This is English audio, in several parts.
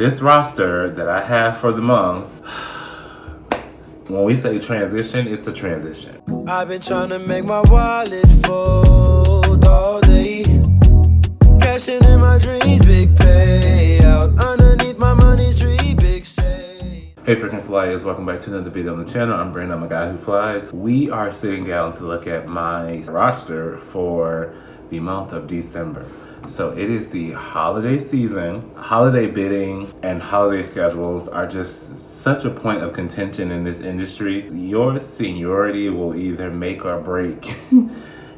This roster that I have for the month, when we say transition, it's a transition. I've been trying to make my wallet fold all day. Cashing in my dreams, big payout. Underneath my money tree, big shade. Hey freaking flyers, welcome back to another video on the channel. I'm Brandon, I'm a guy who flies. We are sitting down to look at my roster for the month of December. So it is the holiday season. Holiday bidding and holiday schedules are just such a point of contention in this industry. Your seniority will either make or break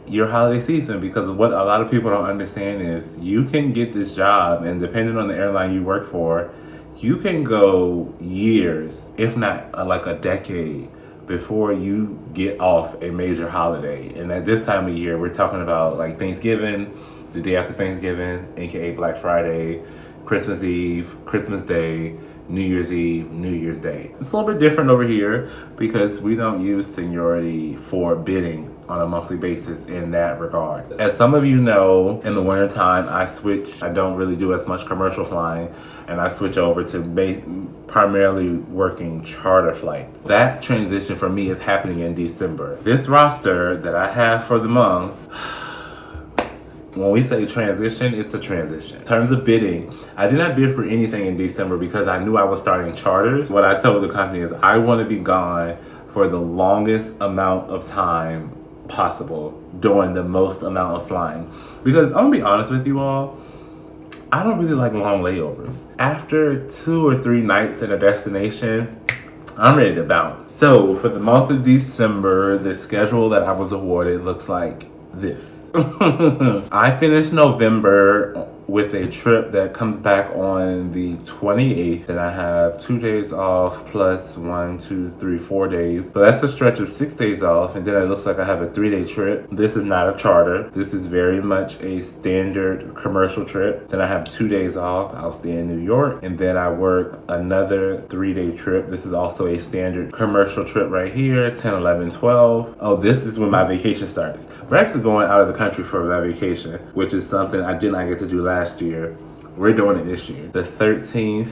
your holiday season, because what a lot of people don't understand is you can get this job, and depending on the airline you work for, you can go years, if not like a decade, before you get off a major holiday. And at this time of year, we're talking about like Thanksgiving, the day after Thanksgiving, aka Black Friday, Christmas Eve, Christmas Day, New Year's Eve, New Year's Day. It's a little bit different over here because we don't use seniority for bidding on a monthly basis in that regard. As some of you know, in the winter time, I don't really do as much commercial flying, and I switch over to primarily working charter flights. That transition for me is happening in December. This roster that I have for the month, when we say transition, it's a transition. In terms of bidding, I did not bid for anything in December because I knew I was starting charters. What I told the company is I want to be gone for the longest amount of time possible, doing the most amount of flying. Because I'm gonna be honest with you all, I don't really like long layovers. After 2 or 3 nights at a destination, I'm ready to bounce. So for the month of December, the schedule that I was awarded looks like this. I finished November with a trip that comes back on the 28th. Then I have 2 days off plus 1, 2, 3, 4 days. So that's a stretch of 6 days off. And then it looks like I have a 3-day trip. This is not a charter. This is very much a standard commercial trip. Then I have 2 days off. I'll stay in New York. And then I work another 3-day trip. This is also a standard commercial trip right here, 10, 11, 12. Oh, this is when my vacation starts. We're actually going out of the country for my vacation, which is something I did not get to do last year. We're doing it this year. The 13th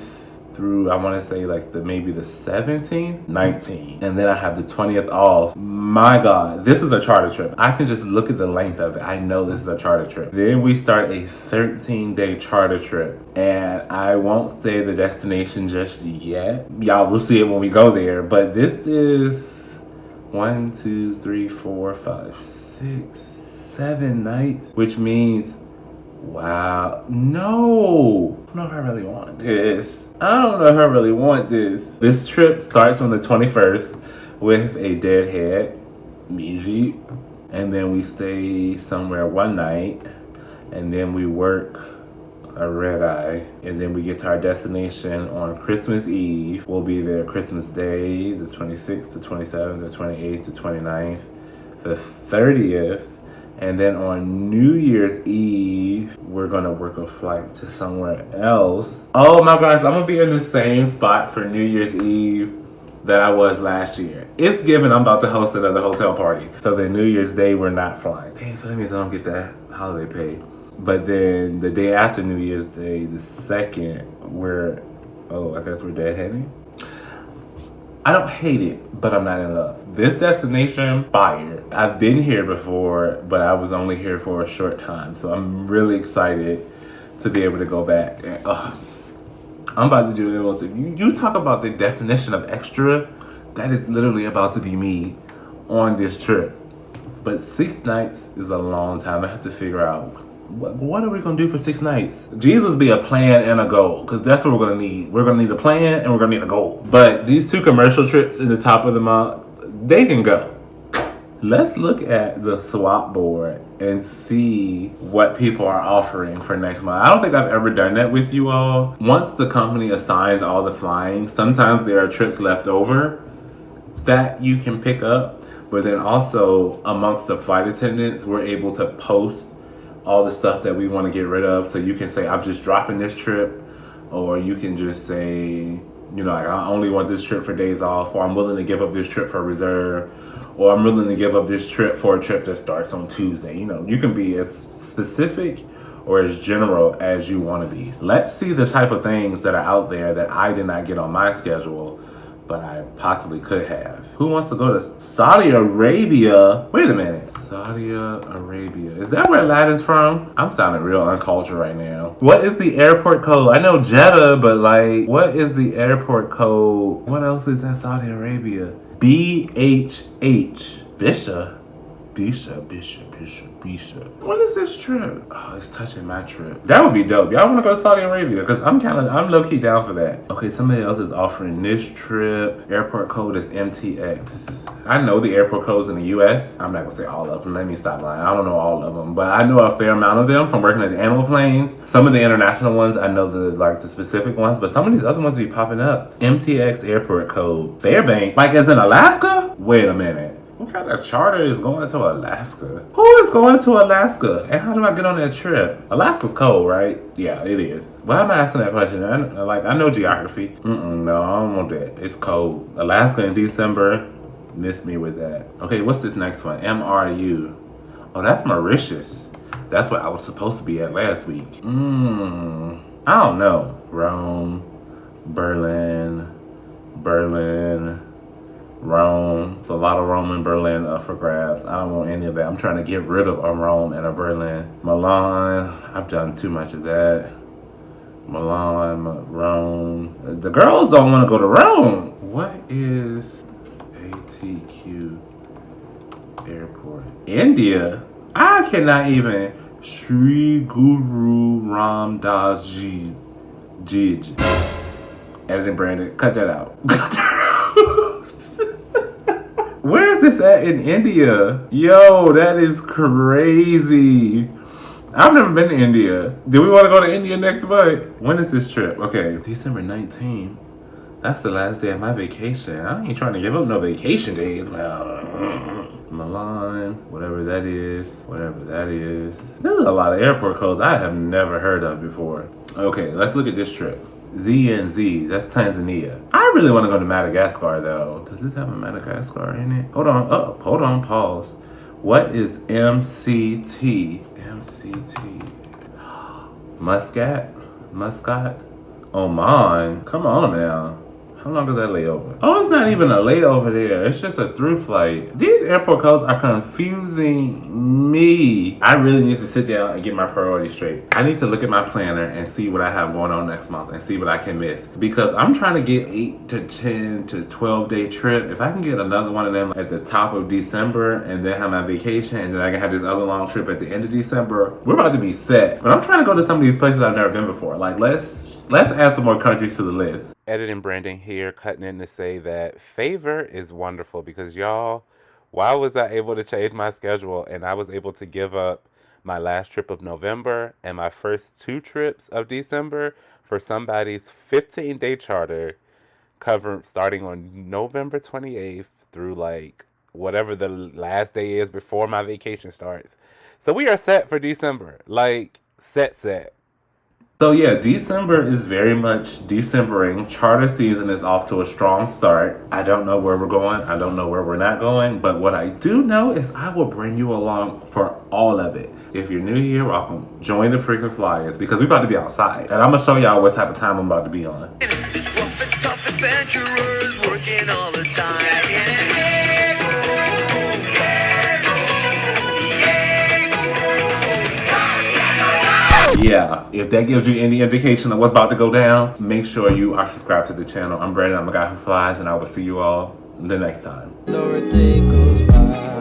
through, I want to say like maybe the 17th, 19th. And then I have the 20th off. My God, this is a charter trip. I can just look at the length of it. I know this is a charter trip. Then we start a 13-day charter trip. And I won't say the destination just yet. Y'all will see it when we go there. But this is 1, 2, 3, 4, 5, 6, 7 nights, which means, wow, no, I don't know if I really want this. I don't know if I really want this. This trip starts on the 21st with a deadhead, music, and then we stay somewhere one night, and then we work a red eye, and then we get to our destination on Christmas Eve. We'll be there Christmas Day, the 26th, the 27th, the 28th, the 29th, the 30th. And then on New Year's Eve, we're gonna work a flight to somewhere else. Oh my gosh, I'm gonna be in the same spot for New Year's Eve that I was last year. It's given I'm about to host another hotel party. So then New Year's Day, we're not flying. Dang, so that means I don't get that holiday pay. But then the day after New Year's Day, the 2nd, I guess we're deadheading. I don't hate it, but I'm not in love. This destination, fire. I've been here before, but I was only here for a short time. So I'm really excited to be able to go back. And, I'm about to do the most. You talk about the definition of extra, that is literally about to be me on this trip. But 6 nights is a long time. I have to figure out, what are we gonna do for 6 nights? Jesus be a plan and a goal, because that's what we're gonna need. We're gonna need a plan and we're gonna need a goal. But these 2 commercial trips in the top of the month, they can go. Let's look at the swap board and see what people are offering for next month. I don't think I've ever done that with you all. Once the company assigns all the flying, sometimes there are trips left over that you can pick up. But then also amongst the flight attendants, we're able to post all the stuff that we want to get rid of. So you can say, I'm just dropping this trip, or you can just say, like, I only want this trip for days off, or I'm willing to give up this trip for reserve, or I'm willing to give up this trip for a trip that starts on Tuesday. You can be as specific or as general as you want to be. Let's see the type of things that are out there that I did not get on my schedule, but I possibly could have. Who wants to go to Saudi Arabia? Wait a minute. Saudi Arabia. Is that where Aladdin's from? I'm sounding real uncultured right now. What is the airport code? I know Jeddah, but like, what is the airport code? What else is in Saudi Arabia? BHH. Bisha. What is this trip? Oh, it's touching my trip. That would be dope. Y'all want to go to Saudi Arabia? Because I'm low-key down for that. Okay, somebody else is offering this trip. Airport code is MTX. I know the airport codes in the US. I'm not going to say all of them. Let me stop lying. I don't know all of them. But I know a fair amount of them from working at the animal planes. Some of the international ones, I know the specific ones. But some of these other ones be popping up. MTX airport code. Fairbanks. Like as in Alaska? Wait a minute. What kind of charter is going to Alaska? Who is going to Alaska? And how do I get on that trip? Alaska's cold, right? Yeah, it is. Why am I asking that question? I know geography. No, I don't want that. It's cold. Alaska in December. Miss me with that. Okay, what's this next one? MRU. Oh, that's Mauritius. That's what I was supposed to be at last week. I don't know. Rome, Berlin, Rome. It's a lot of Rome and Berlin up for grabs. I don't want any of that. I'm trying to get rid of a Rome and a Berlin. Milan. I've done too much of that. Milan, Rome. The girls don't want to go to Rome. What is ATQ airport? India? I cannot even. Sri Guru Ram Das Ji. Editing Brandon. Cut that out. Where is this at in India? Yo, that is crazy. I've never been to India. Do we want to go to India next month? When is this trip? Okay, December 19th. That's the last day of my vacation. I ain't trying to give up no vacation days. Milan, whatever that is. There's a lot of airport codes I have never heard of before. Okay, let's look at this trip. ZNZ, that's Tanzania. I really want to go to Madagascar though. Does this have a Madagascar in it? Hold on, pause. What is MCT? Muscat? Oman? Come on now. How long is that layover? Oh, it's not even a layover there. It's just a through flight. These airport codes are confusing me. I really need to sit down and get my priorities straight. I need to look at my planner and see what I have going on next month and see what I can miss. Because I'm trying to get 8 to 10 to 12 day trip. If I can get another one of them at the top of December and then have my vacation and then I can have this other long trip at the end of December, we're about to be set. But I'm trying to go to some of these places I've never been before. Like let's add some more countries to the list. Editing Brandon here, cutting in to say that favor is wonderful because y'all, why was I able to change my schedule and I was able to give up my last trip of November and my first 2 trips of December for somebody's 15-day charter starting on November 28th through like whatever the last day is before my vacation starts. So we are set for December, like set. So yeah, December is very much Decembering. Charter season is off to a strong start. I don't know where we're going. I don't know where we're not going. But what I do know is I will bring you along for all of it. If you're new here, welcome. Join the freaking flyers because we're about to be outside. And I'm going to show y'all what type of time I'm about to be on. This rough and tough adventurers working all the time. Yeah, if that gives you any indication of what's about to go down, make sure you are subscribed to the channel. I'm Brandon, I'm a guy who flies, and I will see you all the next time. No, a day goes by.